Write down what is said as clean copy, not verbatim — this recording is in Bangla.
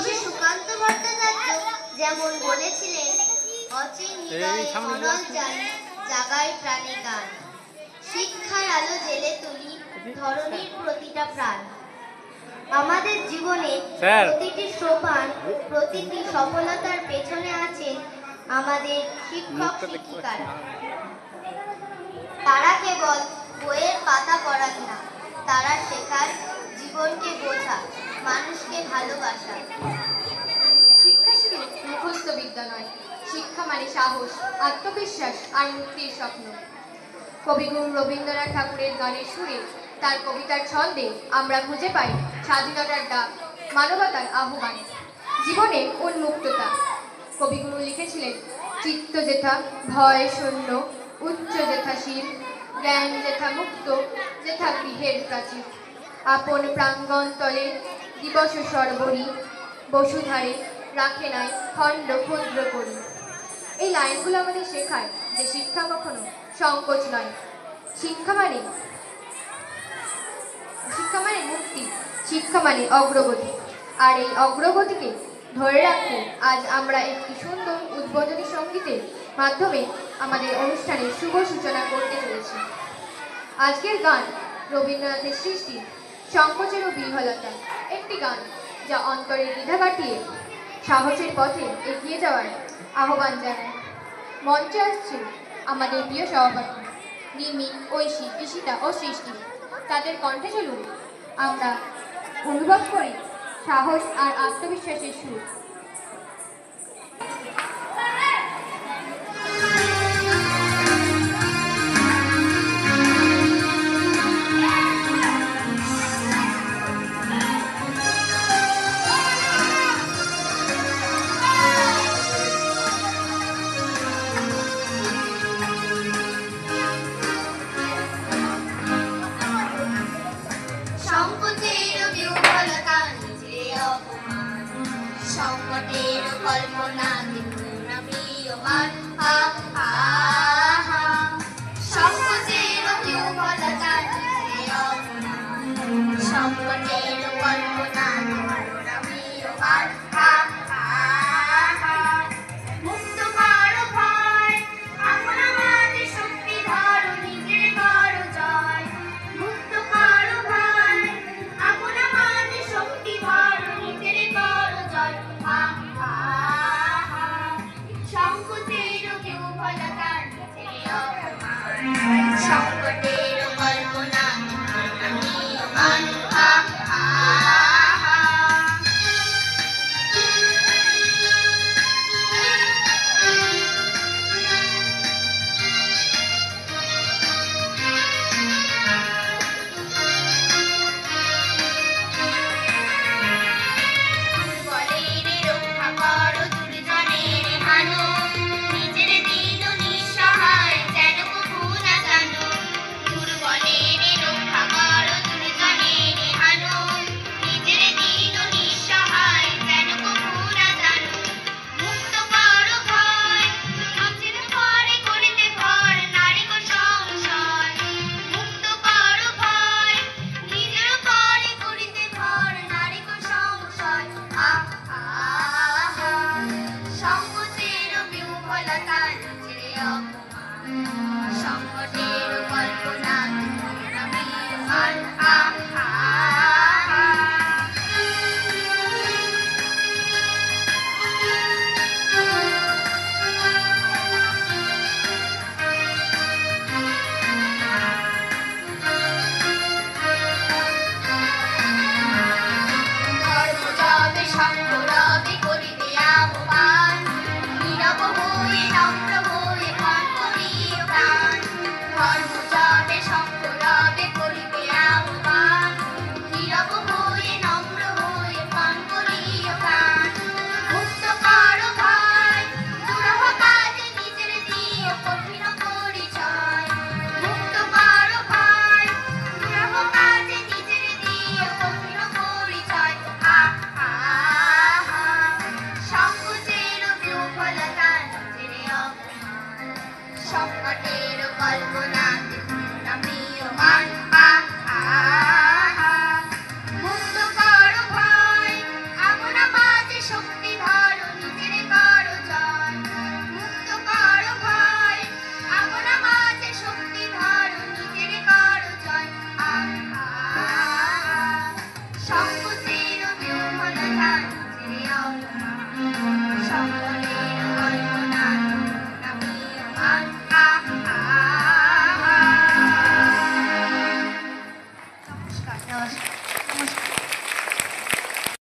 ঋষি সুকান্ত ভট্টাচার্য যেমন বলেছিলেন, অচিন হৃদয়ে অনল জানি জাগায় প্রাণে গান, শিক্ষার আলো জেলে তুলি ধরণীর প্রতিটা প্রাণ। আমাদের জীবনে প্রতিটি সোপান, প্রতিটি সফলতার পেছনে আছেন আমাদের শিক্ষক শিক্ষিকারা। তারা কেবল বইয়ের পাতা পড়ান না, তারা শেখার জীবনকে বোঝা, মানুষকে ভালোবাসা। শিক্ষা শুধু মুখস্থ বিদ্যা নয়, শিক্ষা মানে সাহস, আত্মবিশ্বাস আর মুক্তির স্বপ্ন। কবিগুরু রবীন্দ্রনাথ ঠাকুরের গানের সুরে, তার কবিতার ছন্দে আমরা খুঁজে পাই স্বাধীনতার ডাক, মানবতার আহ্বান, জীবনের উন্মুক্ততা। কবিগুরু লিখেছিলেন, চিত্ত যেথা ভয় শূন্য, উচ্চ যেথা শীল, জ্ঞান যেথা মুক্ত, যেথা গৃহের প্রাচীর, আপন প্রাঙ্গণ তলে দিবস সর্বরি, বসুধারে রাখে নাই খণ্ড ক্ষুদ্র করি। এই লাইনগুলো আমাদের শেখায় যে শিক্ষা কখনো সংকোচ নয়, শিক্ষা মানে মুক্তি, শিক্ষা মানে অগ্রগতি। আর এই অগ্রগতিকে ধরে রাখতে আজ আমরা একটি সুন্দর উদ্বোধনী সঙ্গীতের মাধ্যমে আমাদের অনুষ্ঠানের শুভ সূচনা করতে চলেছি। আজকের গান রবীন্দ্রনাথের সৃষ্টি সংকোচের ও বিহ্বলতা, একটি গান যা অন্তরের দ্বিধা কাটিয়ে সাহসের পথে এগিয়ে যাওয়ার আহ্বান জানায়। মঞ্চে আসছে আমাদের প্রিয় সভাপতি নিমি, ঐশী, ঈশিতা ও সৃষ্টি। তাদের কণ্ঠে চলুন আমরা অনুভব করি সাহস আর আত্মবিশ্বাসের সুর। সংকটের কল্পনা প্রিয়মান, সংকটের বিহ্বলতা, সংকটের কল্পনা প্রিয়মান, মুক্ত করো ভয়, আপন আমাদের শক্তি ধরো, নিজের করো জয়। মুক্ত করো ভয়, আপন আমাদের শক্তি ধরো, নিজের করো জয়। সংকটের বিহ্বলতা, সংকটের কল্পনা প্রিয়মান, যৌবনতা ছেড়ে অপমান সকলের অন্ন